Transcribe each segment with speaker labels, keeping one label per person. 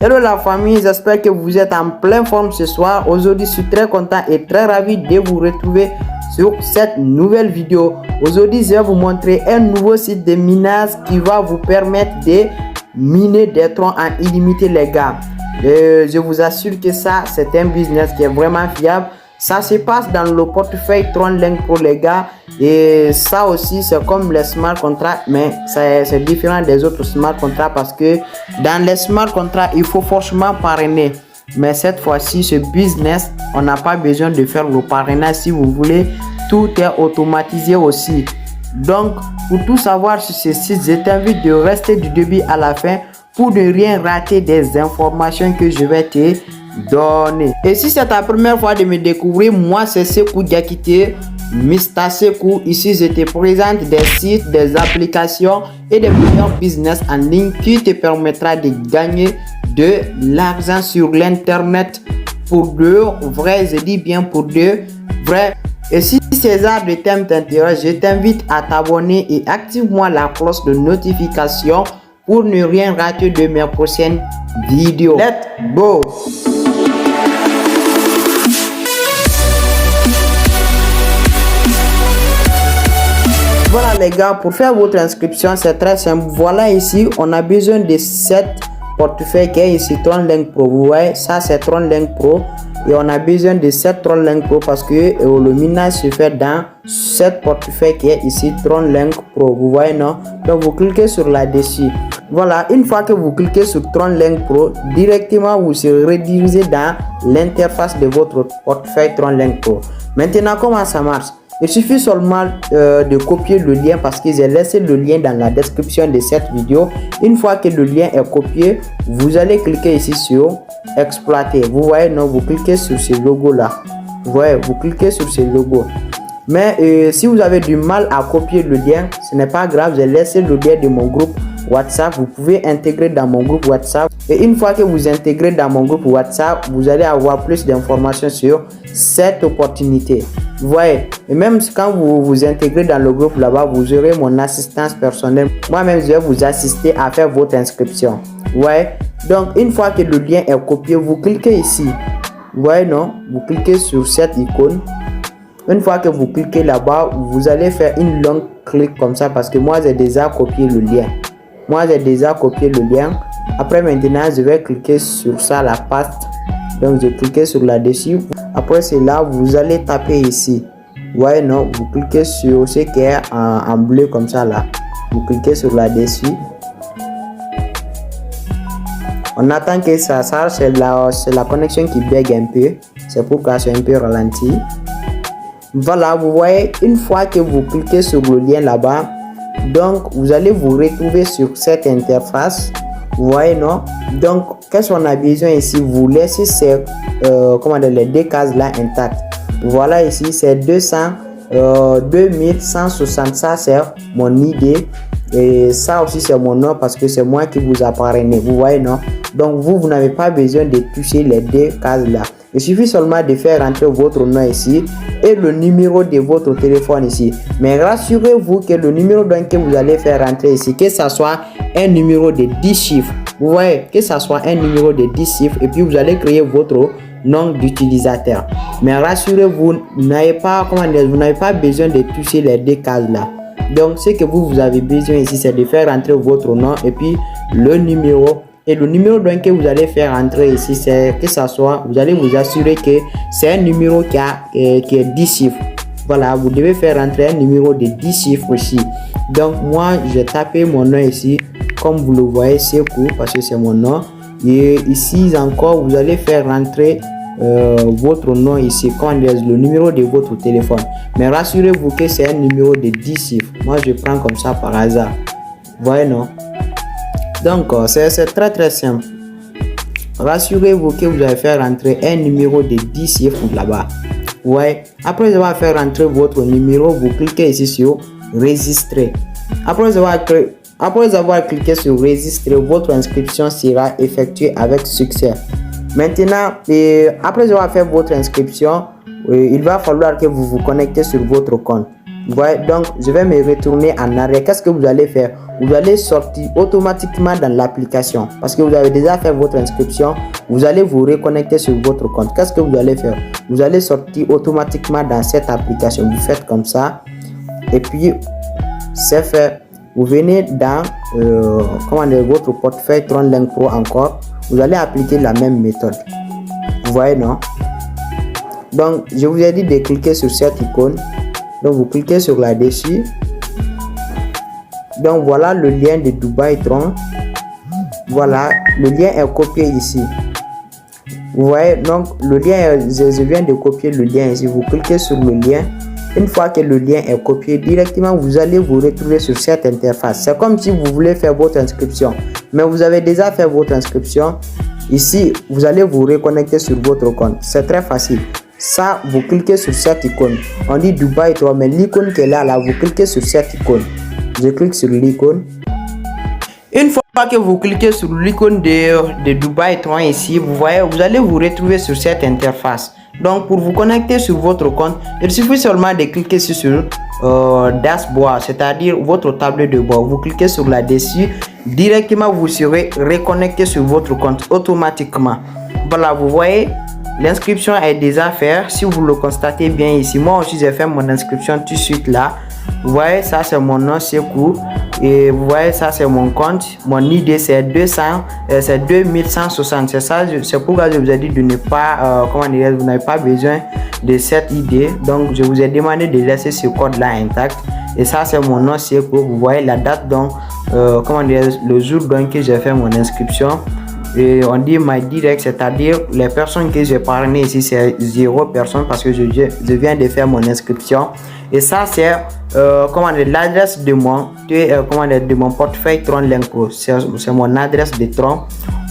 Speaker 1: Hello la famille, j'espère que vous êtes en pleine forme ce soir. Aujourd'hui, je suis très content et très ravi de vous retrouver sur cette nouvelle vidéo. Aujourd'hui, je vais vous montrer un nouveau site de minage qui va vous permettre de miner des troncs en illimité les gars. Je vous assure que ça, c'est un business qui est vraiment fiable. Ça se passe dans le portefeuille TronLink Pro les gars. Et ça aussi, c'est comme les smart contracts, mais c'est différent des autres smart contracts parce que dans les smart contracts, il faut forcément parrainer. Mais cette fois-ci, ce business, on n'a pas besoin de faire le parrainage si vous voulez. Tout est automatisé aussi. Donc, pour tout savoir sur ce site, je t'invite de rester du début à la fin pour ne rien rater des informations que je vais te donner. Et si c'est ta première fois de me découvrir, moi c'est Sekou Diakité, Mr Sekou. Ici je te présente des sites, des applications et des meilleurs business en ligne qui te permettra de gagner de l'argent sur l'internet pour de vrai, je dis bien pour de vrai. Et si ces genres de thèmes t'intéressent, je t'invite à t'abonner et active-moi la cloche de notification pour ne rien rater de mes prochaines vidéos. Let's go! Voilà les gars, pour faire votre inscription, c'est très simple. Voilà ici, on a besoin de 7 portefeuilles qui est ici TronLink Pro. Vous voyez, ça c'est TronLink Pro. Et on a besoin de 7 TronLink Pro parce que le minage se fait dans 7 portefeuilles qui est ici TronLink Pro. Vous voyez, non? Donc vous cliquez sur là-dessus. Voilà, une fois que vous cliquez sur TronLink Pro, directement vous serez redirigé dans l'interface de votre portefeuille TronLink Pro. Maintenant, comment ça marche? Il suffit seulement de copier le lien parce que j'ai laissé le lien dans la description de cette vidéo. Une fois que le lien est copié, vous allez cliquer ici sur exploiter. Vous voyez, non, vous cliquez sur ce logo là. Vous voyez, vous cliquez sur ce logo. Mais si vous avez du mal à copier le lien, ce n'est pas grave, j'ai laissé le lien de mon groupe WhatsApp. Vous pouvez intégrer dans mon groupe WhatsApp. Et une fois que vous intégrez dans mon groupe WhatsApp, vous allez avoir plus d'informations sur cette opportunité. Vous voyez, et même quand vous vous intégrez dans le groupe là-bas, vous aurez mon assistance personnelle. Moi-même, je vais vous assister à faire votre inscription. Vous voyez, donc une fois que le lien est copié, vous cliquez ici. Vous voyez, non? Vous cliquez sur cette icône. Une fois que vous cliquez là-bas, vous allez faire une longue clic comme ça parce que moi, j'ai déjà copié le lien. Après, maintenant, je vais cliquer sur ça, la paste. Donc, je clique sur là-dessus. Après cela, vous allez taper ici. Vous voyez, non? Vous cliquez sur ce qui est en bleu comme ça, là. Vous cliquez sur là-dessus. On attend que ça charge. C'est la connexion qui bug un peu. C'est pourquoi c'est un peu ralenti. Voilà, vous voyez, une fois que vous cliquez sur le lien là-bas, donc vous allez vous retrouver sur cette interface. Vous voyez, non? Donc, qu'est-ce qu'on a besoin ici? Vous laissez ces, les deux cases là intactes. Voilà ici, c'est 2160. Ça, c'est mon idée. Et ça aussi, c'est mon nom parce que c'est moi qui vous a parrainé. Vous voyez, non? Donc, vous n'avez pas besoin de toucher les deux cases là. Il suffit seulement de faire rentrer votre nom ici et le numéro de votre téléphone ici. Mais rassurez-vous que le numéro que vous allez faire rentrer ici, que ce soit un numéro de 10 chiffres. Vous voyez, que ce soit un numéro de 10 chiffres et puis vous allez créer votre nom d'utilisateur. Mais rassurez-vous, vous n'avez pas besoin de toucher les deux cases là. Donc, ce que vous avez besoin ici, c'est de faire rentrer votre nom et puis le numéro. Et le numéro que vous allez faire entrer ici, c'est que ça soit, vous allez vous assurer que c'est un numéro qui est 10 chiffres. Voilà, vous devez faire rentrer un numéro de 10 chiffres aussi. Donc moi, j'ai tapé mon nom ici, comme vous le voyez, Sekou, parce que c'est mon nom. Et ici encore, vous allez faire rentrer votre nom ici, le numéro de votre téléphone. Mais rassurez-vous que c'est un numéro de 10 chiffres. Moi, je prends comme ça par hasard. Vous voyez, non? Donc, c'est très très simple. Rassurez-vous que vous allez faire rentrer un numéro de 10 chiffres là-bas. Ouais. Après avoir fait rentrer votre numéro, vous cliquez ici sur Registrer. Après avoir cliqué sur Registrer, votre inscription sera effectuée avec succès. Maintenant, après avoir fait votre inscription, il va falloir que vous vous connectez sur votre compte. Vous voyez, donc je vais me retourner en arrière. Qu'est-ce que vous allez faire? Vous allez sortir automatiquement dans l'application parce que vous avez déjà fait votre inscription. Vous allez vous reconnecter sur votre compte. Qu'est-ce que vous allez faire? Vous allez sortir automatiquement dans cette application. Vous faites comme ça et puis c'est fait. Vous venez dans votre portefeuille TronLink Pro encore. Vous allez appliquer la même méthode. Vous voyez, non? Donc je vous ai dit de cliquer sur cette icône. Donc vous cliquez sur là-dessus. Donc voilà le lien de Dubai Tron. Voilà, le lien est copié ici. Vous voyez, donc le lien, je viens de copier le lien ici. Vous cliquez sur le lien. Une fois que le lien est copié, directement vous allez vous retrouver sur cette interface. C'est comme si vous voulez faire votre inscription, mais vous avez déjà fait votre inscription. Ici, vous allez vous reconnecter sur votre compte. C'est très facile. Ça, vous cliquez sur cette icône. On dit Dubai Tron, mais l'icône qui est là, vous cliquez sur cette icône. Je clique sur l'icône. Une fois que vous cliquez sur l'icône de Dubai Tron ici, vous voyez, vous allez vous retrouver sur cette interface. Donc pour vous connecter sur votre compte, il suffit seulement de cliquer sur Dashboard, c'est-à-dire votre tableau de bord. Vous cliquez sur là-dessus, directement vous serez reconnecté sur votre compte automatiquement. Voilà, vous voyez, l'inscription est déjà faite. Si vous le constatez bien ici, moi aussi j'ai fait mon inscription tout de suite là. Vous voyez, ça c'est mon nom, Sekou. Et vous voyez, ça c'est mon compte. Mon ID c'est 2160. C'est ça, c'est pourquoi je vous ai dit de ne pas, vous n'avez pas besoin de cette ID. Donc je vous ai demandé de laisser ce code là intact. Et ça c'est mon nom, Sekou. Vous voyez la date, donc, le jour donc que j'ai fait mon inscription. Et on dit my direct, c'est-à-dire les personnes que j'ai parrainées ici, c'est 0 personnes parce que je viens de faire mon inscription. Et ça c'est l'adresse de mon portefeuille TronLink Pro. C'est mon adresse de Tron.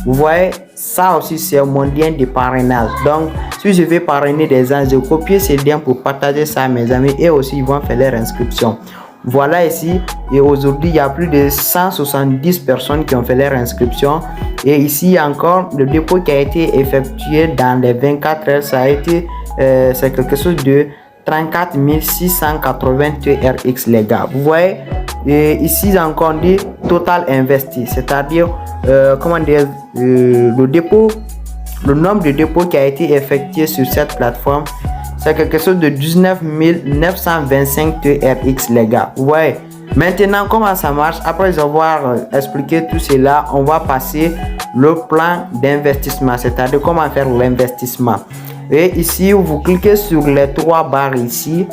Speaker 1: Vous voyez, ça aussi c'est mon lien de parrainage. Donc si je vais parrainer des gens, je copie ces liens pour partager ça à mes amis et aussi ils vont faire leur inscription. Voilà ici, et aujourd'hui il y a plus de 170 personnes qui ont fait leur inscription. Et ici encore le dépôt qui a été effectué dans les 24 heures, ça a été c'est quelque chose de 34 680 TRX les gars. Vous voyez, et ici encore dit total investi, c'est-à-dire le dépôt, le nombre de dépôts qui a été effectué sur cette plateforme, c'est quelque chose de 19 925 TRX les gars. Vous voyez, maintenant comment ça marche? Après avoir expliqué tout cela, on va passer le plan d'investissement, c'est-à-dire comment faire l'investissement. Et ici vous cliquez sur les 3 barres ici.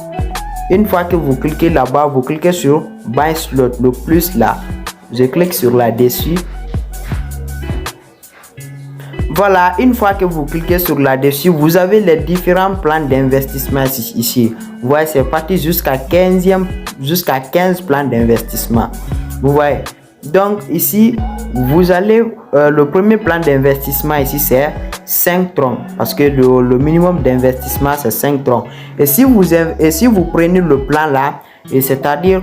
Speaker 1: Une fois que vous cliquez là-bas, vous cliquez sur Buy Slot, le plus là. Je clique sur là-dessus. Voilà, une fois que vous cliquez sur là-dessus, vous avez les différents plans d'investissement ici. Vous voyez, c'est parti jusqu'à 15 plans d'investissement. Vous voyez, donc ici, vous allez, le premier plan d'investissement ici, c'est 5 troncs. Parce que le minimum d'investissement, c'est 5 troncs. Et si vous prenez le plan là, et c'est-à-dire,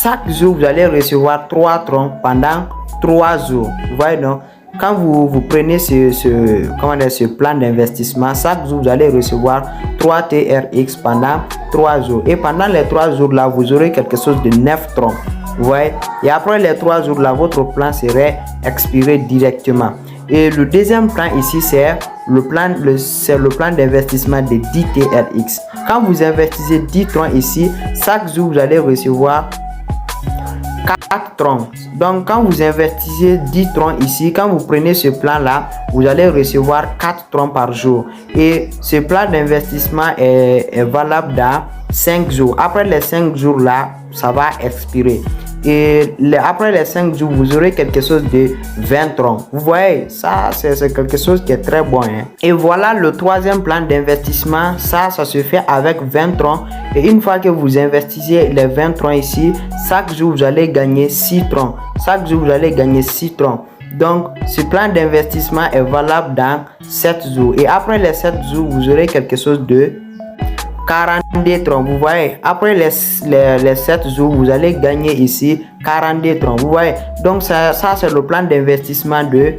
Speaker 1: chaque jour, vous allez recevoir 3 troncs pendant 3 jours. Vous voyez, non? Quand vous prenez ce plan d'investissement, chaque jour vous allez recevoir 3 TRX pendant 3 jours. Et pendant les 3 jours là, vous aurez quelque chose de 9 troncs. Vous voyez? Et après les 3 jours là, votre plan serait expiré directement. Et le deuxième plan ici, c'est le plan d'investissement de 10 TRX. Quand vous investissez 10 troncs ici, chaque jour vous allez recevoir 4 troncs. Donc quand vous investissez 10 troncs ici, quand vous prenez ce plan là, vous allez recevoir 4 troncs par jour. Et ce plan d'investissement est valable dans 5 jours. Après les 5 jours là, ça va expirer. Et après les 5 jours, vous aurez quelque chose de 20 troncs. Vous voyez, ça c'est quelque chose qui est très bon. Hein? Et voilà le troisième plan d'investissement. Ça se fait avec 20 troncs. Et une fois que vous investissez les 20 troncs ici, chaque jour vous allez gagner 6 troncs. Chaque jour vous allez gagner 6 troncs. Donc ce plan d'investissement est valable dans 7 jours. Et après les 7 jours, vous aurez quelque chose de 42 troncs. Vous voyez, après les 7 jours, vous allez gagner ici 42 troncs. Vous voyez, donc ça c'est le plan d'investissement de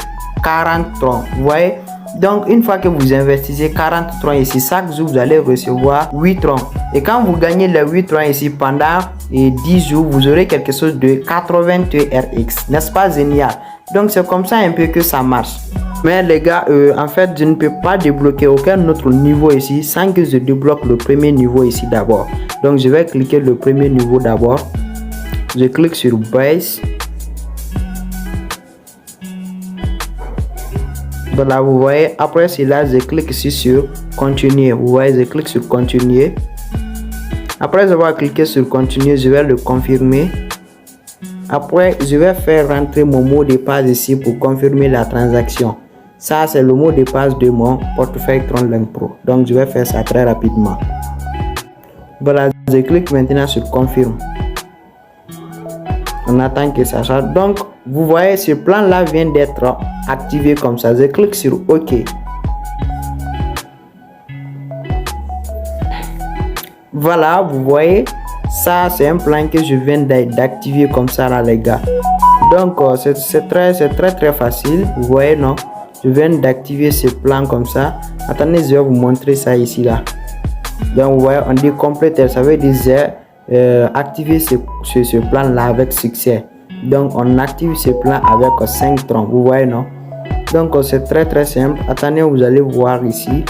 Speaker 1: 40 troncs. Vous voyez? Donc, une fois que vous investissez 40 troncs ici, chaque jour, vous allez recevoir 8 troncs. Et quand vous gagnez les 8 troncs ici pendant 10 jours, vous aurez quelque chose de 80 TRX. N'est-ce pas génial? Donc, c'est comme ça un peu que ça marche. Mais les gars, en fait, je ne peux pas débloquer aucun autre niveau ici sans que je débloque le premier niveau ici d'abord. Donc, je vais cliquer le premier niveau d'abord. Je clique sur Base. Voilà, vous voyez, après cela, je clique ici sur Continuer. Vous voyez, je clique sur Continuer. Après avoir cliqué sur Continuer, je vais le confirmer. Après, je vais faire rentrer mon mot de passe ici pour confirmer la transaction. Ça, c'est le mot de passe de mon portefeuille TronLink Pro. Donc, je vais faire ça très rapidement. Voilà, je clique maintenant sur Confirme. On attend que ça sorte. Donc, vous voyez, ce plan-là vient d'être activé comme ça. Je clique sur OK. Voilà, vous voyez, ça, c'est un plan que je viens d'activer comme ça, là, les gars. Donc, c'est très facile. Vous voyez, non? Je viens d'activer ce plan comme ça. Attendez, je vais vous montrer ça ici, là. Donc, vous voyez, on dit compléter. Ça veut dire activer ce plan-là avec succès. Donc, on active ce plan avec 5 troncs. Vous voyez, non? Donc, c'est très simple. Attendez, vous allez voir ici.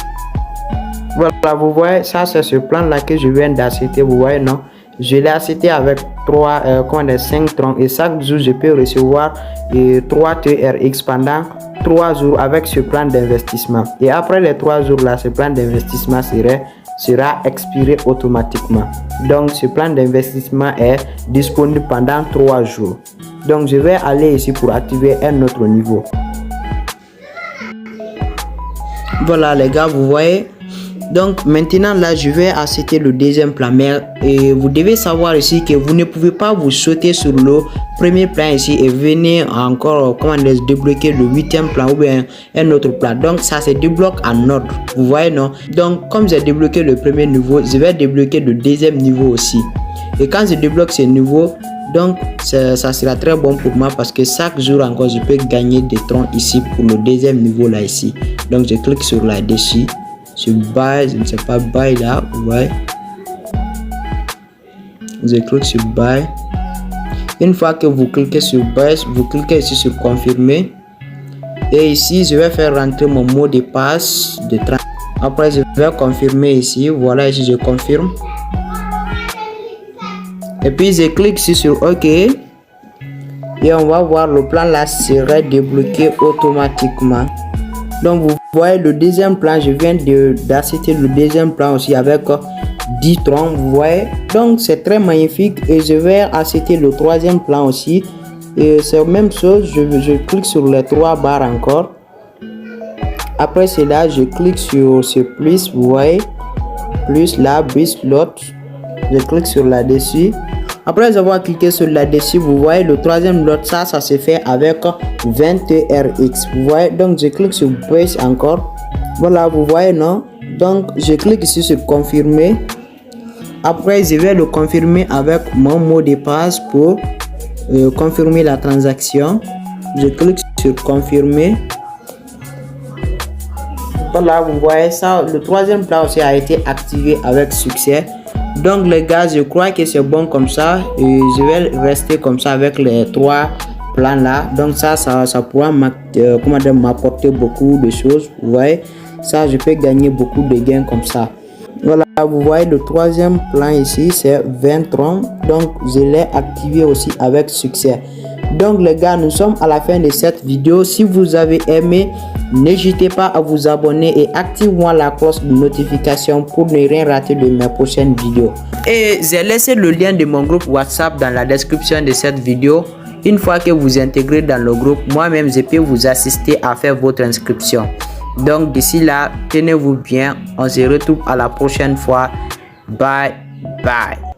Speaker 1: Voilà, vous voyez, ça, c'est ce plan-là que je viens d'acheter. Vous voyez, non? Je l'ai acheté avec 5 troncs. Et chaque jour, je peux recevoir 3 TRX pendant 3 jours avec ce plan d'investissement. Et après les 3 jours-là, ce plan d'investissement sera expiré automatiquement. Donc, ce plan d'investissement est disponible pendant 3 jours. Donc, je vais aller ici pour activer un autre niveau. Voilà, les gars, vous voyez. Donc, maintenant, là, je vais acheter le deuxième plan. Mais vous devez savoir ici que vous ne pouvez pas vous sauter sur le premier plan ici et venir encore, débloquer le 8e plan ou bien un autre plan. Donc, ça se débloque en ordre. Vous voyez, non? Donc, comme j'ai débloqué le premier niveau, je vais débloquer le deuxième niveau aussi. Et quand je débloque ce niveau, donc, ça sera très bon pour moi parce que chaque jour encore, je peux gagner des troncs ici pour le deuxième niveau là ici. Donc, je clique sur là-dessus. Sur Buy, je ne sais pas, Buy là, vous voyez. Je clique sur Buy. Une fois que vous cliquez sur Buy, vous cliquez ici sur Confirmer. Et ici, je vais faire rentrer mon mot de passe de 30. Après, je vais confirmer ici. Voilà, ici, je confirme. Et puis, je clique ici sur OK. Et on va voir le plan là serait débloqué automatiquement. Donc, vous voyez le deuxième plan, je viens d'acheter le deuxième plan aussi avec 10 troncs, vous voyez. Donc, c'est très magnifique et je vais acheter le troisième plan aussi. Et c'est la même chose, je clique sur les 3 barres encore. Après cela, je clique sur ce plus, vous voyez. Plus là, bis l'autre. Je clique sur là-dessus. Après avoir cliqué sur là-dessus, vous voyez le troisième lot, ça se fait avec 20 TRX. Vous voyez, donc je clique sur Base encore. Voilà, vous voyez, non? Donc, je clique ici sur Confirmer. Après, je vais le confirmer avec mon mot de passe pour confirmer la transaction. Je clique sur Confirmer. Voilà, vous voyez ça. Le troisième plan aussi a été activé avec succès. Donc les gars, je crois que c'est bon comme ça. Et je vais rester comme ça avec les 3 plans là. Donc ça pourra m'apporter beaucoup de choses. Vous voyez, ça je peux gagner beaucoup de gains comme ça. Voilà, vous voyez le troisième plan ici, c'est 20 troncs. Donc je l'ai activé aussi avec succès. Donc les gars, nous sommes à la fin de cette vidéo. Si vous avez aimé, n'hésitez pas à vous abonner et activez la cloche de notification pour ne rien rater de mes prochaines vidéos. Et j'ai laissé le lien de mon groupe WhatsApp dans la description de cette vidéo. Une fois que vous intégrez dans le groupe, moi-même je peux vous assister à faire votre inscription. Donc d'ici là, tenez-vous bien. On se retrouve à la prochaine fois. Bye bye.